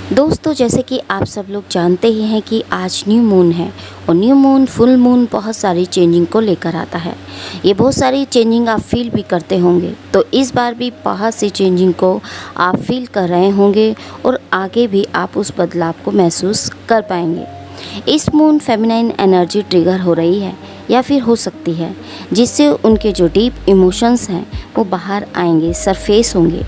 दोस्तों, जैसे कि आप सब लोग जानते ही हैं कि आज न्यू मून है और न्यू मून फुल मून बहुत सारी चेंजिंग को लेकर आता है। ये बहुत सारी चेंजिंग आप फील भी करते होंगे, तो इस बार भी बहुत सी चेंजिंग को आप फील कर रहे होंगे और आगे भी आप उस बदलाव को महसूस कर पाएंगे। इस मून फेमिनाइन एनर्जी ट्रिगर हो रही है या फिर हो सकती है, जिससे उनके जो डीप इमोशंस हैं वो बाहर आएंगे, सरफेस होंगे,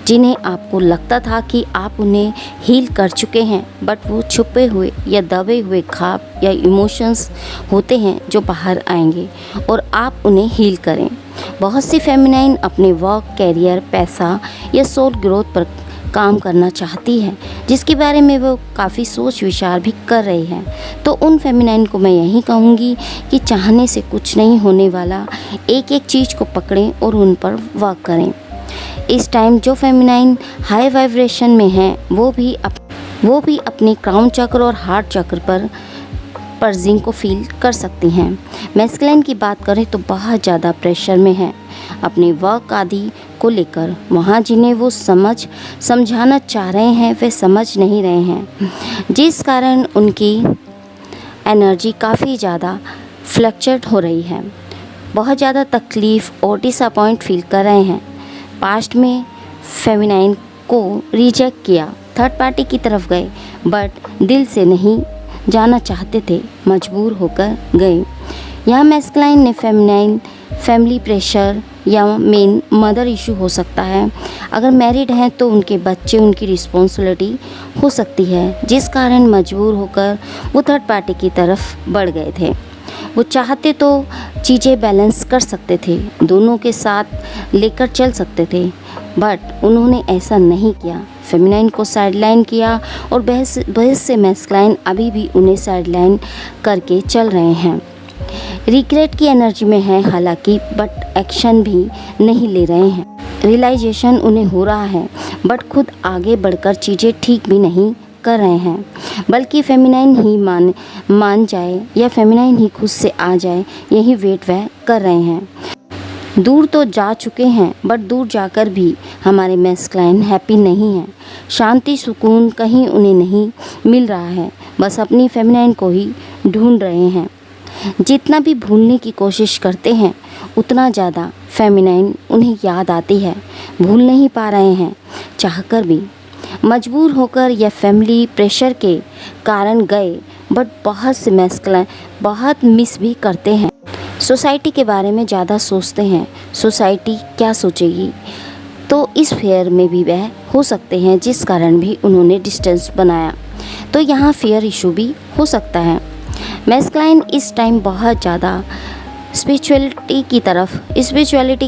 जिन्हें आपको लगता था कि आप उन्हें हील कर चुके हैं, बट वो छुपे हुए या दबे हुए ख्वाब या इमोशंस होते हैं जो बाहर आएंगे और आप उन्हें हील करें। बहुत सी फेमिनाइन अपने वर्क, कैरियर, पैसा या सोल ग्रोथ पर काम करना चाहती है, जिसके बारे में वो काफ़ी सोच विचार भी कर रही हैं। तो उन फेमिनाइन को मैं यही कहूँगी कि चाहने से कुछ नहीं होने वाला, एक एक चीज़ को पकड़ें और उन पर वर्क करें। इस टाइम जो फेमिनाइन हाई वाइब्रेशन में हैं वो भी अपने क्राउन चक्र और हार्ट चक्र पर पर्जिंग को फील कर सकती हैं। मैस्कुलिन की बात करें तो बहुत ज़्यादा प्रेशर में है अपने वर्क आदि को लेकर। वहाँ जिन्हें वो समझाना चाह रहे हैं वे समझ नहीं रहे हैं, जिस कारण उनकी एनर्जी काफ़ी ज़्यादा फ्लक्चुएट हो रही है। बहुत ज़्यादा तकलीफ़ और डिसअपॉइंट फील कर रहे हैं। पास्ट में फेमिनाइन को रिजेक्ट किया, थर्ड पार्टी की तरफ गए, बट दिल से नहीं जाना चाहते थे, मजबूर होकर गए। यहाँ मैस्कुलाइन ने फेमिनाइन फैमिली प्रेशर या मेन मदर इशू हो सकता है। अगर मैरिड हैं तो उनके बच्चे, उनकी रिस्पॉन्सिबिलिटी हो सकती है, जिस कारण मजबूर होकर वो थर्ड पार्टी की तरफ बढ़ गए थे। वो चाहते तो चीज़ें बैलेंस कर सकते थे, दोनों के साथ लेकर चल सकते थे, बट उन्होंने ऐसा नहीं किया। फेमिनाइन को साइडलाइन किया और बहस से मैस्कुलाइन अभी भी उन्हें साइडलाइन करके चल रहे हैं। रिग्रेट की एनर्जी में है हालांकि, बट एक्शन भी नहीं ले रहे हैं। रियलाइजेशन उन्हें हो रहा है, बट खुद आगे बढ़कर चीज़ें ठीक भी नहीं कर रहे हैं, बल्कि फेमिनाइन ही मान जाए या फेमिनाइन ही खुद से आ जाए, यही वेट वह कर रहे हैं। दूर तो जा चुके हैं, बट दूर जाकर भी हमारे मैस्कुलाइन हैप्पी नहीं हैं। शांति, सुकून कहीं उन्हें नहीं मिल रहा है, बस अपनी फेमिनाइन को ही ढूंढ रहे हैं। जितना भी भूलने की कोशिश करते हैं उतना ज़्यादा फेमिनाइन उन्हें याद आती है, भूल नहीं पा रहे हैं चाहकर भी। मजबूर होकर या फैमिली प्रेशर के कारण गए, बट बहुत से मैस्कुलाइन बहुत मिस भी करते हैं। सोसाइटी के बारे में ज़्यादा सोचते हैं, सोसाइटी क्या सोचेगी, तो इस फेयर में भी वह हो सकते हैं, जिस कारण भी उन्होंने डिस्टेंस बनाया। तो यहाँ फेयर इशू भी हो सकता है। मैस्कुलाइन इस टाइम बहुत ज़्यादा स्पिरिचुअलिटी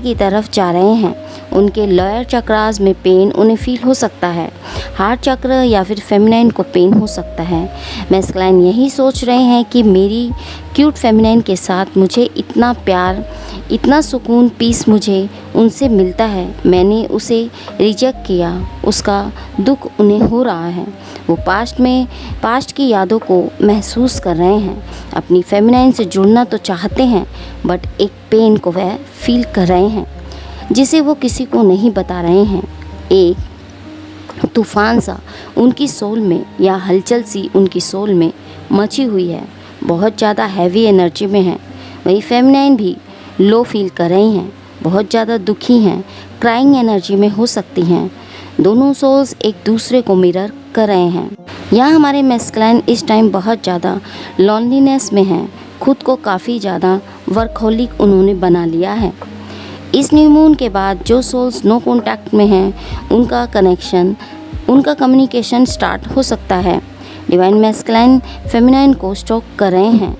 की तरफ जा रहे हैं। उनके लोअर चक्रास में पेन उन्हें फील हो सकता है, हार्ट चक्र या फिर फेमिनाइन को पेन हो सकता है। मैस्कुलाइन यही सोच रहे हैं कि मेरी क्यूट फेमिनाइन के साथ मुझे इतना प्यार, इतना सुकून, पीस मुझे उनसे मिलता है, मैंने उसे रिजेक्ट किया, उसका दुख उन्हें हो रहा है। वो पास्ट की यादों को महसूस कर रहे हैं। अपनी फेमिनाइन से जुड़ना तो चाहते हैं, बट एक पेन को वह फील कर रहे हैं, जिसे वो किसी को नहीं बता रहे हैं। एक तूफान सा उनकी सोल में या हलचल सी उनकी सोल में मची हुई है, बहुत ज़्यादा हैवी एनर्जी में है। वही फेमिनाइन भी लो फील कर रही हैं, बहुत ज़्यादा दुखी हैं, क्राइंग एनर्जी में हो सकती हैं। दोनों सोल्स एक दूसरे को मिरर कर रहे हैं। यहाँ हमारे मैस्कुलाइन इस टाइम बहुत ज़्यादा लॉनलीनेस में हैं, खुद को काफ़ी ज़्यादा वर्कहोलिक उन्होंने बना लिया है। इस न्यू मून के बाद जो सोल्स नो कॉन्टैक्ट में हैं उनका कम्युनिकेशन स्टार्ट हो सकता है। डिवाइन मैस्कुलाइन फेमिनाइन को स्टॉक कर रहे हैं,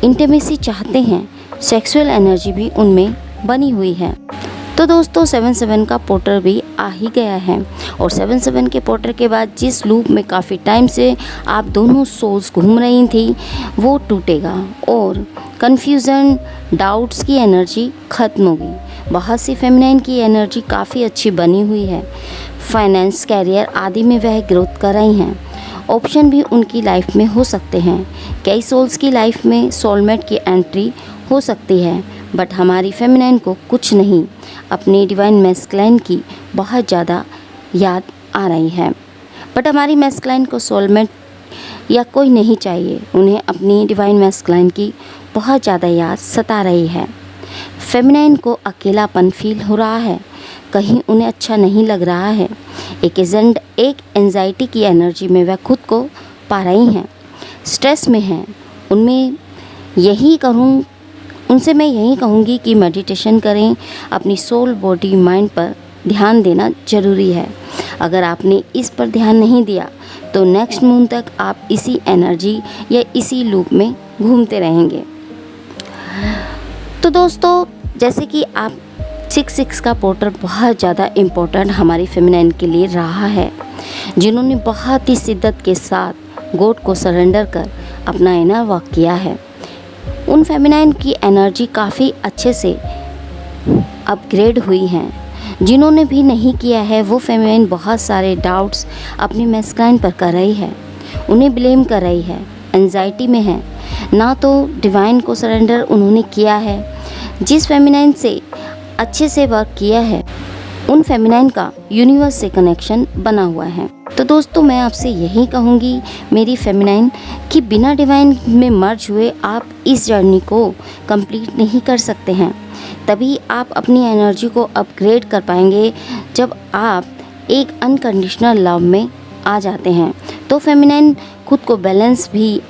इंटीमेसी चाहते हैं, सेक्सुअल एनर्जी भी उनमें बनी हुई है। तो दोस्तों 7-7 का पोर्टर भी आ ही गया है, और 7-7 के पोर्टर के बाद जिस लूप में काफ़ी टाइम से आप दोनों सोल्स घूम रही थी वो टूटेगा और कन्फ्यूज़न, डाउट्स की एनर्जी ख़त्म होगी। बहुत सी फेमिनाइन की एनर्जी काफ़ी अच्छी बनी हुई है। फाइनेंस, कैरियर आदि में वह ग्रोथ कर रही हैं। ऑप्शन भी उनकी लाइफ में हो सकते हैं। कई सोल्स की लाइफ में सोलमेट की एंट्री हो सकती है, बट हमारी फेमिनाइन को कुछ नहीं, अपनी डिवाइन मैस्कुलाइन की बहुत ज़्यादा याद आ रही है। बट हमारी मैस्कुलाइन को सोलमेट या कोई नहीं चाहिए। उन्हें अपनी डिवाइन मैस्कुलाइन की बहुत ज़्यादा याद सता रही है। फेमिनाइन को अकेलापन फील हो रहा है, कहीं उन्हें अच्छा नहीं लग रहा है। एक एंजाइटी की एनर्जी में वह खुद को पा रही हैं, स्ट्रेस में हैं। उनसे मैं यही कहूँगी कि मेडिटेशन करें, अपनी सोल, बॉडी, माइंड पर ध्यान देना ज़रूरी है। अगर आपने इस पर ध्यान नहीं दिया तो नेक्स्ट मून तक आप इसी एनर्जी या इसी लूप में घूमते रहेंगे। तो दोस्तों, जैसे कि आप 6 का पोर्टल बहुत ज़्यादा इम्पोर्टेंट हमारी फेमिनाइन के लिए रहा है, जिन्होंने बहुत ही शिद्दत के साथ गॉड को सरेंडर कर अपना इनर वर्क किया है। उन फेमिनाइन की एनर्जी काफ़ी अच्छे से अपग्रेड हुई हैं। जिन्होंने भी नहीं किया है वो फेमिनाइन बहुत सारे डाउट्स अपनी मैस्कुलाइन पर कर रही है, उन्हें ब्लेम कर रही है, एंजाइटी में है, ना तो डिवाइन को सरेंडर उन्होंने किया है। जिस फेमिनाइन से अच्छे से वर्क किया है उन फेमिनाइन का यूनिवर्स से कनेक्शन बना हुआ है। तो दोस्तों, मैं आपसे यही कहूँगी मेरी फेमिनाइन कि बिना डिवाइन में मर्ज हुए आप इस जर्नी को कंप्लीट नहीं कर सकते हैं। तभी आप अपनी एनर्जी को अपग्रेड कर पाएंगे जब आप एक अनकंडीशनल लव में आ जाते हैं। तो फेमिनाइन खुद को बैलेंस भी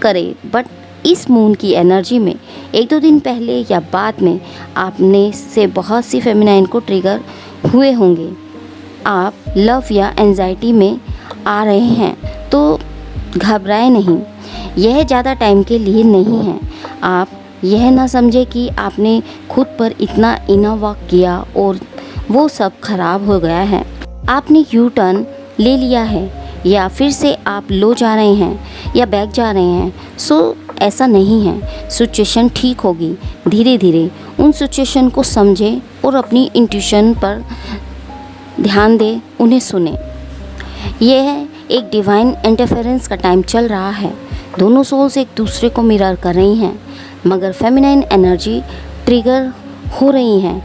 करे, बट इस मून की एनर्जी में 1-2 दिन पहले या बाद में आपने से बहुत सी फेमिनाइन को ट्रिगर हुए होंगे। आप लव या एंजाइटी में आ रहे हैं तो घबराएं नहीं, यह ज़्यादा टाइम के लिए नहीं है। आप यह ना समझे कि आपने खुद पर इतना इनर वर्क किया और वो सब खराब हो गया है, आपने यू टर्न ले लिया है या फिर से आप लो जा रहे हैं या बैक जा रहे हैं। सो ऐसा नहीं है, सिचुएशन ठीक होगी। धीरे धीरे उन सिचुएशन को समझें और अपनी इंट्यूशन पर ध्यान दें, उन्हें सुने। यह एक डिवाइन इंटरफेरेंस का टाइम चल रहा है। दोनों सोल्स एक दूसरे को मिरर कर रही हैं, मगर फेमिनाइन एनर्जी ट्रिगर हो रही हैं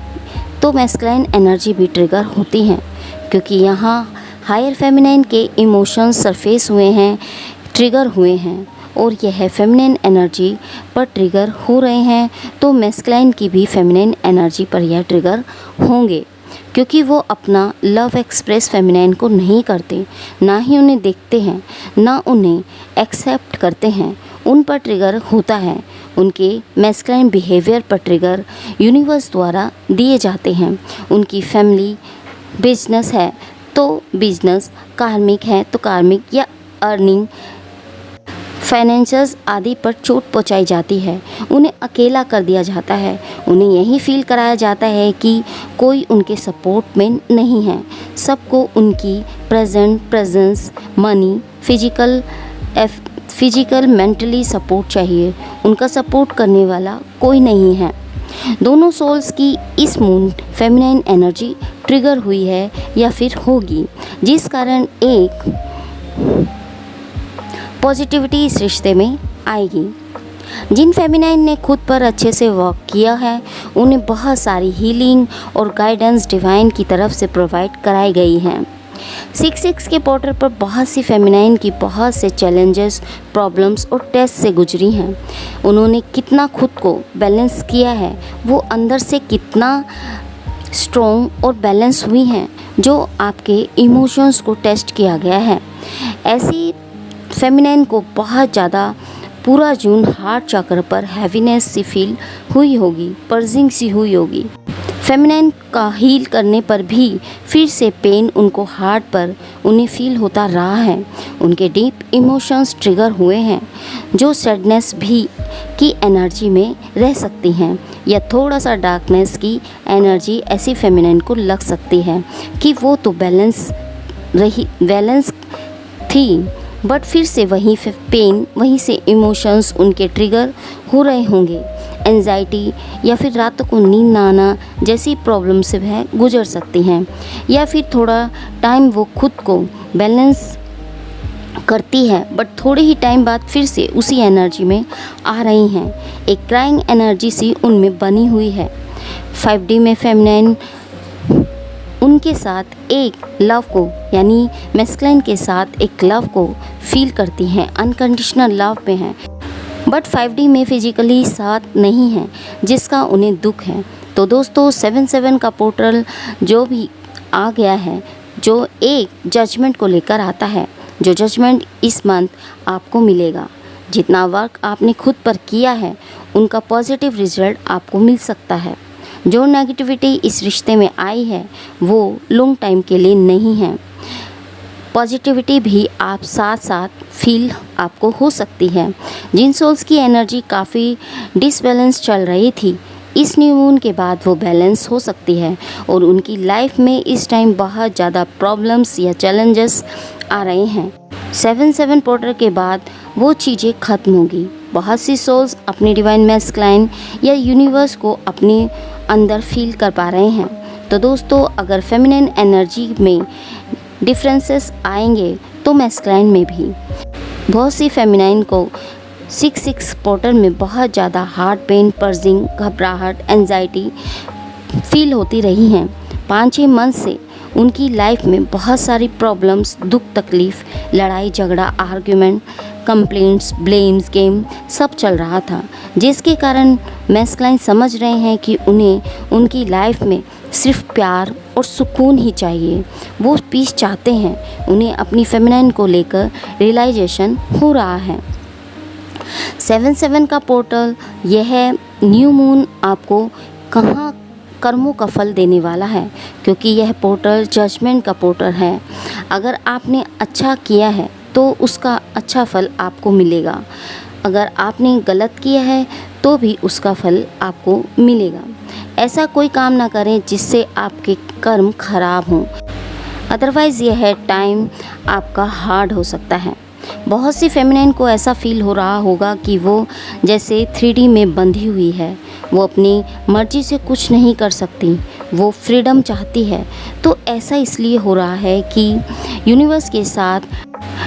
तो मैस्कुलाइन एनर्जी भी ट्रिगर होती हैं, क्योंकि यहाँ हायर फेमिनाइन के इमोशंस सरफेस हुए हैं, ट्रिगर हुए हैं और यह फेमिनाइन एनर्जी पर ट्रिगर हो रहे हैं तो मैस्कुलाइन की भी फेमिनाइन एनर्जी पर यह ट्रिगर होंगे, क्योंकि वो अपना लव एक्सप्रेस फेमिनाइन को नहीं करते, ना ही उन्हें देखते हैं, ना उन्हें एक्सेप्ट करते हैं। उन पर ट्रिगर होता है, उनके मैस्कुलाइन बिहेवियर पर ट्रिगर यूनिवर्स द्वारा दिए जाते हैं। उनकी फैमिली बिजनेस है तो बिजनेस, कार्मिक है तो कार्मिक या अर्निंग, फाइनेंसेस आदि पर चोट पहुंचाई जाती है। उन्हें अकेला कर दिया जाता है, उन्हें यही फील कराया जाता है कि कोई उनके सपोर्ट में नहीं है। सबको उनकी presence, money, physical mentally support चाहिए। उनका सपोर्ट करने वाला कोई नहीं है। दोनों सोल्स की इस मून फेमिनाइन एनर्जी ट्रिगर हुई है या फिर होगी, जिस कारण एक पॉजिटिविटी इस रिश्ते में आएगी। जिन फेमिनाइन ने खुद पर अच्छे से वर्क किया है उन्हें बहुत सारी हीलिंग और गाइडेंस डिवाइन की तरफ से प्रोवाइड कराई गई हैं। 6 के पोर्टल पर बहुत सी फेमिनाइन की बहुत से चैलेंजेस, प्रॉब्लम्स और टेस्ट से गुजरी हैं। उन्होंने कितना खुद को बैलेंस किया है, वो अंदर से कितना स्ट्रॉन्ग और बैलेंस हुई हैं, जो आपके इमोशंस को टेस्ट किया गया है। ऐसी फेमिनाइन को बहुत ज़्यादा पूरा जून हार्ट चक्र पर हैवीनेस सी फील हुई होगी, पर्जिंग सी हुई होगी। फेमिनाइन का हील करने पर भी फिर से पेन उनको हार्ट पर उन्हें फील होता रहा है। उनके डीप इमोशंस ट्रिगर हुए हैं, जो सैडनेस भी की एनर्जी में रह सकती हैं या थोड़ा सा डार्कनेस की एनर्जी ऐसी फेमिनाइन को लग सकती है कि वो तो बैलेंस थी, बट फिर से वहीं पेन, वहीं से इमोशंस उनके ट्रिगर हो रहे होंगे। एंजाइटी या फिर रातों को नींद ना आना जैसी प्रॉब्लम से वह गुजर सकती हैं, या फिर थोड़ा टाइम वो खुद को बैलेंस करती है, बट थोड़े ही टाइम बाद फिर से उसी एनर्जी में आ रही हैं। एक क्राइंग एनर्जी सी उनमें बनी हुई है। 5D में फेमिनाइन उनके साथ एक लव को, यानी मैस्कुलिन के साथ एक लव को फील करती हैं, अनकंडीशनल लव में हैं, बट 5D में फिजिकली साथ नहीं हैं, जिसका उन्हें दुख है। तो दोस्तों 7/7 का पोर्टल जो भी आ गया है, जो एक जजमेंट को लेकर आता है, जो जजमेंट इस मंथ आपको मिलेगा। जितना वर्क आपने खुद पर किया है उनका पॉजिटिव रिजल्ट आपको मिल सकता है। जो नेगेटिविटी इस रिश्ते में आई है वो लॉन्ग टाइम के लिए नहीं है। पॉजिटिविटी भी आप साथ साथ फील आपको हो सकती है। जिन सोल्स की एनर्जी काफ़ी डिसबैलेंस चल रही थी, इस न्यू मून के बाद वो बैलेंस हो सकती है और उनकी लाइफ में इस टाइम बहुत ज़्यादा प्रॉब्लम्स या चैलेंजेस आ रहे हैं। 7/7 पोर्टल के बाद वो चीज़ें ख़त्म होगी। बहुत सी सोल्स अपनी डिवाइन मैस्कुलिन या यूनिवर्स को अपने अंदर फील कर पा रहे हैं। तो दोस्तों अगर फेमिनिन एनर्जी में डिफरेंसेस आएंगे तो मैस्कुलिन में भी बहुत सी फेमिनाइन को 6/6 पोर्टल में बहुत ज़्यादा हार्ट पेन, पर्जिंग, घबराहट, एंजाइटी फील होती रही हैं। 5-6 मंथ से उनकी लाइफ में बहुत सारी प्रॉब्लम्स, दुख, तकलीफ़, लड़ाई झगड़ा, आर्ग्यूमेंट, कंप्लेंट्स, ब्लेम्स, गेम सब चल रहा था, जिसके कारण मैस्कुलिन समझ रहे हैं कि उन्हें उनकी लाइफ में सिर्फ प्यार और सुकून ही चाहिए। वो पीस चाहते हैं। उन्हें अपनी फेमिनाइन को लेकर रियलाइजेशन हो रहा है। 7/7 का पोर्टल, यह न्यू मून आपको कहाँ कर्मों का फल देने वाला है, क्योंकि यह पोर्टल जजमेंट का पोर्टल है। अगर आपने अच्छा किया है तो उसका अच्छा फल आपको मिलेगा। अगर आपने गलत किया है तो भी उसका फल आपको मिलेगा। ऐसा कोई काम ना करें जिससे आपके कर्म खराब हों, अदरवाइज़ यह टाइम आपका हार्ड हो सकता है। बहुत सी फेमिनिन को ऐसा फील हो रहा होगा कि वो जैसे 3D में बंधी हुई है, वो अपनी मर्ज़ी से कुछ नहीं कर सकती, वो फ्रीडम चाहती है। तो ऐसा इसलिए हो रहा है कि यूनिवर्स के साथ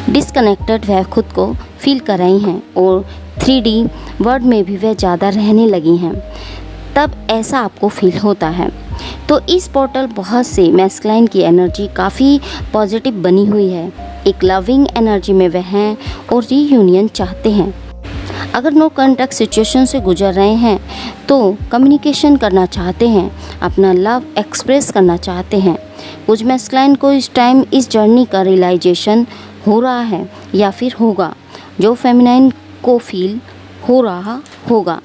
डिस्कनेक्टेड वह खुद को फील कर रही हैं और 3D वर्ल्ड में भी वह ज़्यादा रहने लगी हैं, तब ऐसा आपको फील होता है। तो इस पोर्टल बहुत से मैस्कुलिन की एनर्जी काफ़ी पॉजिटिव बनी हुई है। एक लविंग एनर्जी में वह हैं और रीयूनियन चाहते हैं। अगर नो कॉन्टैक्ट सिचुएशन से गुजर रहे हैं तो कम्युनिकेशन करना चाहते हैं, अपना लव एक्सप्रेस करना चाहते हैं। कुछ मैस्कुलिन को इस टाइम इस जर्नी का रियलाइजेशन हो रहा है या फिर होगा, जो फेमिनाइन को फील हो रहा होगा।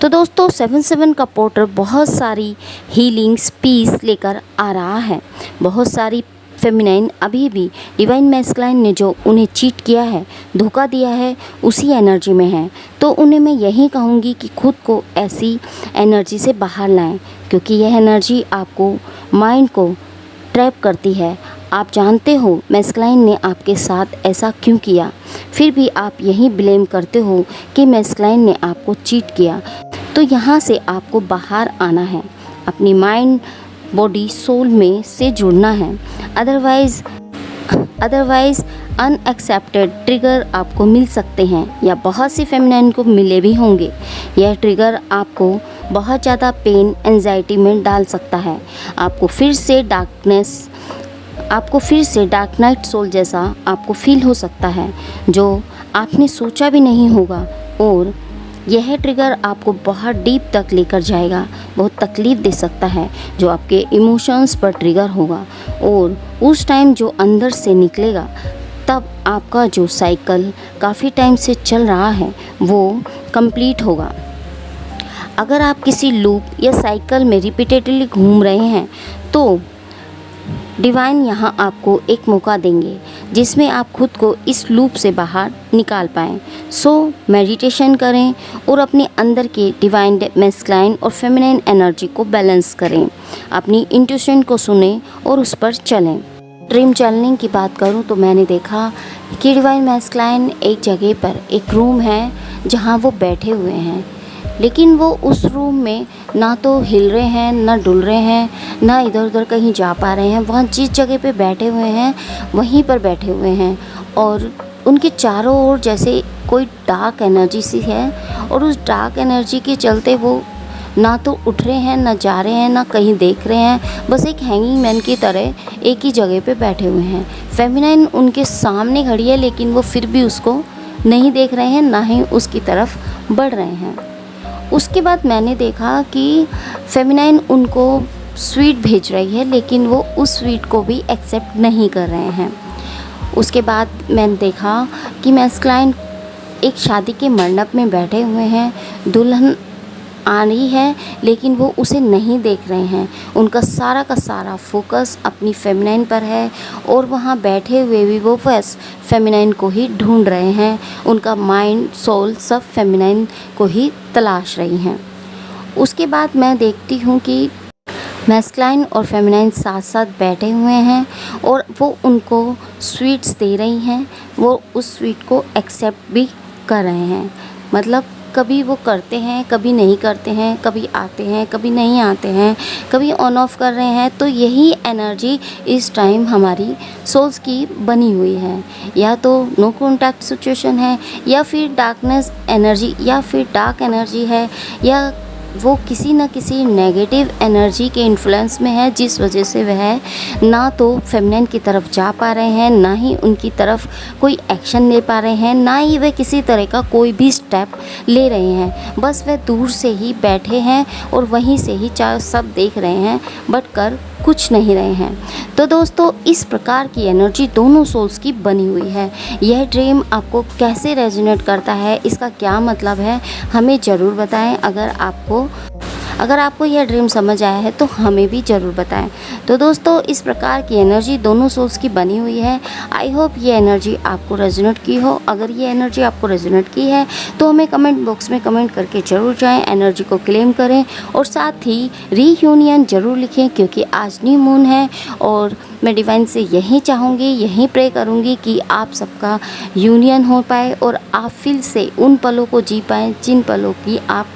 तो दोस्तों 7/7 का पोर्टल बहुत सारी हीलिंग्स, पीस लेकर आ रहा है। बहुत सारी फेमिनाइन अभी भी डिवाइन मैस्कुलिन ने जो उन्हें चीट किया है, धोखा दिया है, उसी एनर्जी में है। तो उन्हें मैं यही कहूँगी कि खुद को ऐसी एनर्जी से बाहर लाएं, क्योंकि यह एनर्जी आपको, माइंड को ट्रैप करती है। आप जानते हो मैस्कुलिन ने आपके साथ ऐसा क्यों किया, फिर भी आप यही ब्लेम करते हो कि मैस्कुलिन ने आपको चीट किया। तो यहाँ से आपको बाहर आना है, अपनी माइंड, बॉडी, सोल में से जुड़ना है। अदरवाइज़ अनएक्सेप्टेड ट्रिगर आपको मिल सकते हैं या बहुत सी फेमिनाइन को मिले भी होंगे। यह ट्रिगर आपको बहुत ज़्यादा पेन, एंजाइटी में डाल सकता है। आपको फिर से डार्क नाइट सोल जैसा आपको फील हो सकता है, जो आपने सोचा भी नहीं होगा। और यह ट्रिगर आपको बहुत डीप तक लेकर जाएगा, बहुत तकलीफ़ दे सकता है, जो आपके इमोशंस पर ट्रिगर होगा। और उस टाइम जो अंदर से निकलेगा, तब आपका जो साइकिल काफ़ी टाइम से चल रहा है वो कंप्लीट होगा। अगर आप किसी लूप या साइकिल में रिपीटेडली घूम रहे हैं तो डिवाइन यहाँ आपको एक मौका देंगे जिसमें आप खुद को इस लूप से बाहर निकाल पाएँ। सो मेडिटेशन करें और अपने अंदर के डिवाइन मैस्कुलिन और फेमिनिन एनर्जी को बैलेंस करें। अपनी इंट्यूशन को सुनें और उस पर चलें। ड्रीम जर्निंग की बात करूं तो मैंने देखा कि डिवाइन मैस्कुलिन एक जगह पर एक रूम है जहां वो बैठे हुए हैं, लेकिन वो उस रूम में ना तो हिल रहे हैं, ना डुल रहे हैं, ना इधर उधर कहीं जा पा रहे हैं। वहाँ जिस जगह पे बैठे हुए हैं वहीं पर बैठे हुए हैं और उनके चारों ओर जैसे कोई डार्क एनर्जी सी है और उस डार्क एनर्जी के चलते वो ना तो उठ रहे हैं, ना जा रहे हैं, ना कहीं देख रहे हैं, बस एक हैंगिंग मैन की तरह एक ही जगह पे बैठे हुए हैं। फेमिनाइन उनके सामने खड़ी है लेकिन वो फिर भी उसको नहीं देख रहे हैं, ना ही उसकी तरफ बढ़ रहे हैं। उसके बाद मैंने देखा कि फेमिनाइन उनको स्वीट भेज रही है लेकिन वो उस स्वीट को भी एक्सेप्ट नहीं कर रहे हैं। उसके बाद मैंने देखा कि मैस्कुलाइन एक शादी के मंडप में बैठे हुए हैं, दुल्हन आ रही है लेकिन वो उसे नहीं देख रहे हैं। उनका सारा का सारा फोकस अपनी फेमिनाइन पर है और वहाँ बैठे हुए भी वो बस फेमिनाइन को ही ढूंढ रहे हैं। उनका माइंड, सोल सब फेमिनाइन को ही तलाश रही हैं। उसके बाद मैं देखती हूँ कि मैस्कुलाइन और फेमिनाइन साथ साथ बैठे हुए हैं और वो उनको स्वीट्स दे रही हैं। वो उस स्वीट को एक्सेप्ट भी कर रहे हैं। मतलब कभी वो करते हैं, कभी नहीं करते हैं, कभी आते हैं, कभी नहीं आते हैं, कभी ऑन ऑफ कर रहे हैं। तो यही एनर्जी इस टाइम हमारी सोल्स की बनी हुई है। या तो नो कॉन्टैक्ट सिचुएशन है, या फिर डार्कनेस एनर्जी, या फिर डार्क एनर्जी है, या वो किसी न किसी नेगेटिव एनर्जी के इन्फ्लुएंस में है, जिस वजह से वह ना तो फेमिनाइन की तरफ जा पा रहे हैं, ना ही उनकी तरफ कोई एक्शन ले पा रहे हैं, ना ही वह किसी तरह का कोई भी स्टेप ले रहे हैं। बस वह दूर से ही बैठे हैं और वहीं से ही चाहे सब देख रहे हैं बट कर कुछ नहीं रहे हैं। तो दोस्तों, इस प्रकार की एनर्जी दोनों सोल्स की बनी हुई है। यह ड्रीम आपको कैसे रेजोनेट करता है, इसका क्या मतलब है, हमें ज़रूर बताएं। अगर आपको यह ड्रीम समझ आया है तो हमें भी ज़रूर बताएं। तो दोस्तों, इस प्रकार की एनर्जी दोनों सोल्स की बनी हुई है। आई होप ये एनर्जी आपको रेजोनेट की हो। अगर ये एनर्जी आपको रेजोनेट की है तो हमें कमेंट बॉक्स में कमेंट करके ज़रूर जाएं, एनर्जी को क्लेम करें और साथ ही रीयूनियन ज़रूर लिखें, क्योंकि आज न्यू मून है और मैं डिवाइन से यही चाहूँगी, यही प्रे करूँगी कि आप सबका यूनियन हो पाए और आप फिर से उन पलों को जी पाएँ जिन पलों की आप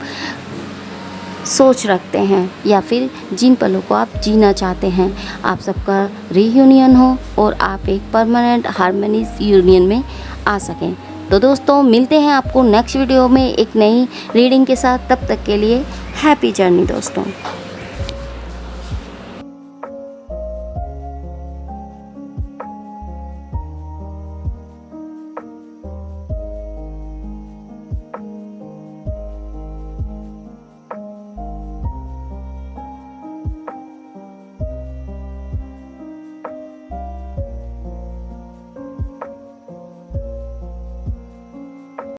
सोच रखते हैं, या फिर जिन पलों को आप जीना चाहते हैं। आप सबका रीयूनियन हो और आप एक परमानेंट हार्मोनियस यूनियन में आ सकें। तो दोस्तों, मिलते हैं आपको नेक्स्ट वीडियो में एक नई रीडिंग के साथ। तब तक के लिए हैप्पी जर्नी दोस्तों।